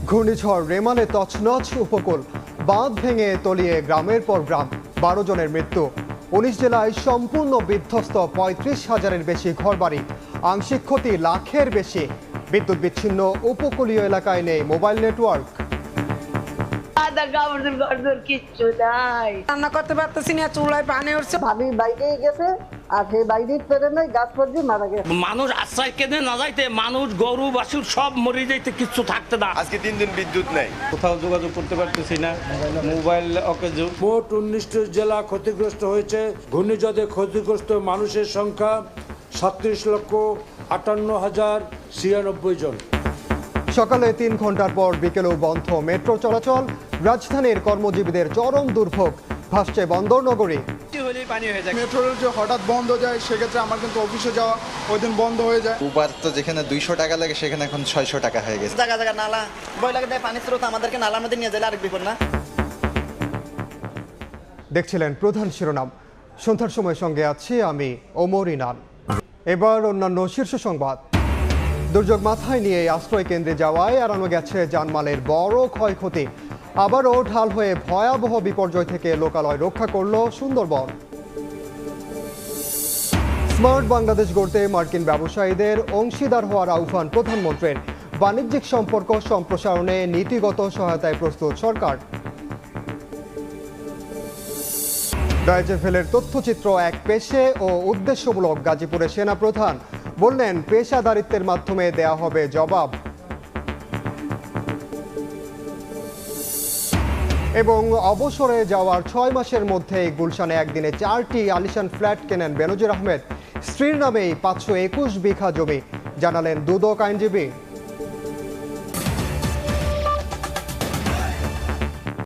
ঘূর্ণিঝড় রেমালে তছনছ উপকূল, বাঁধ ভেঙে তলিয়ে গ্রামের পর গ্রাম, 12 জনের মৃত্যু। 19 জেলায় সম্পূর্ণ বিধ্বস্ত 35,000-এর বেশি ঘরবাড়ি, আংশিক ক্ষতি লাখের বেশি। বিদ্যুৎ বিচ্ছিন্ন, উপকূলীয় এলাকায় নেই মোবাইল নেটওয়ার্ক। কিচ্ছু নাই, রান্না করতে পারতেছি না, চুলায় পানি উঠছে। ভাবি বাইরে গেছে আর সেই বাইরে ফেরে নাই, গাছ পর্যন্ত মারা গেছে। মানুষ আশ্রয় কেঁদে না যাইতে, মানুষ গরু বাছুর সব মরে যাইতে, কিচ্ছু থাকতে না। আজকে 3 দিন বিদ্যুৎ নেই, কোথাও যোগাযোগ করতে পারতেছি না, মোবাইল অকেজো। মোট 19টি জেলা ক্ষতিগ্রস্ত হয়েছে। ঘূর্ণিঝড়ে ক্ষতিগ্রস্ত মানুষের সংখ্যা 37,58,096 জন। সকালে 3 ঘন্টার পর বিকেলেও বন্ধ মেট্রো চলাচল। রাজধানীর কর্মজীবীদের চরম দুর্ভোগ, ভাসছে বন্দর নগরী। মেট্রো রেল যে হঠাৎ বন্ধ যায়, সেক্ষেত্রে আমার কিন্তু অফিসে যাওয়া ওই দিন বন্ধ হয়ে যায়। উবার তো যেখানে 200 টাকা লাগে সেখানে এখন 600 টাকা হয়ে গেছে। জায়গা জায়গা নালা বই লাগে দেয়, পানি স্রোত আমাদেরকে নালার মধ্যে নিয়ে যায়, আরেক বিপদ না। দেখছিলেন প্রধান শিরোনাম। সন্ধ্যার সময় সঙ্গে আছি আমি ওমর ইনান। এবার অন্যান্য শীর্ষ সংবাদ। দুর্যোগ মাথায় নিয়ে আশ্রয় কেন্দ্রে যাওয়ায় এড়ানো গেছে জানমালের বড় ক্ষয়ক্ষতি। আবারও ঢাল হয়ে ভয়াবহ বিপর্যয় থেকে লোকালয় রক্ষা করল সুন্দরবন। স্মার্ট বাংলাদেশ গড়তে মার্কিন ব্যবসায়ীদের অংশীদার হওয়ার আহ্বান প্রধানমন্ত্রীর। বাণিজ্যিক সম্পর্ক সম্প্রসারণে নীতিগত সহায়তায় প্রস্তুত সরকার। ডয়েচে ভেলের তথ্যচিত্র এক পেশে ও উদ্দেশ্যমূলক। গাজীপুরে সেনা প্রধান বললেন, পেশাদারিত্বের মাধ্যমে দেয়া হবে জবাব। এবং অবসরে যাওয়ার 6 মাসের মধ্যে গুলশানে একদিনে 4টি আলিশান ফ্ল্যাট কেনেন বেনজির আহমেদ। স্ত্রীর নামেই 521 বিঘা জমি, জানালেন দুদক আইনজীবী।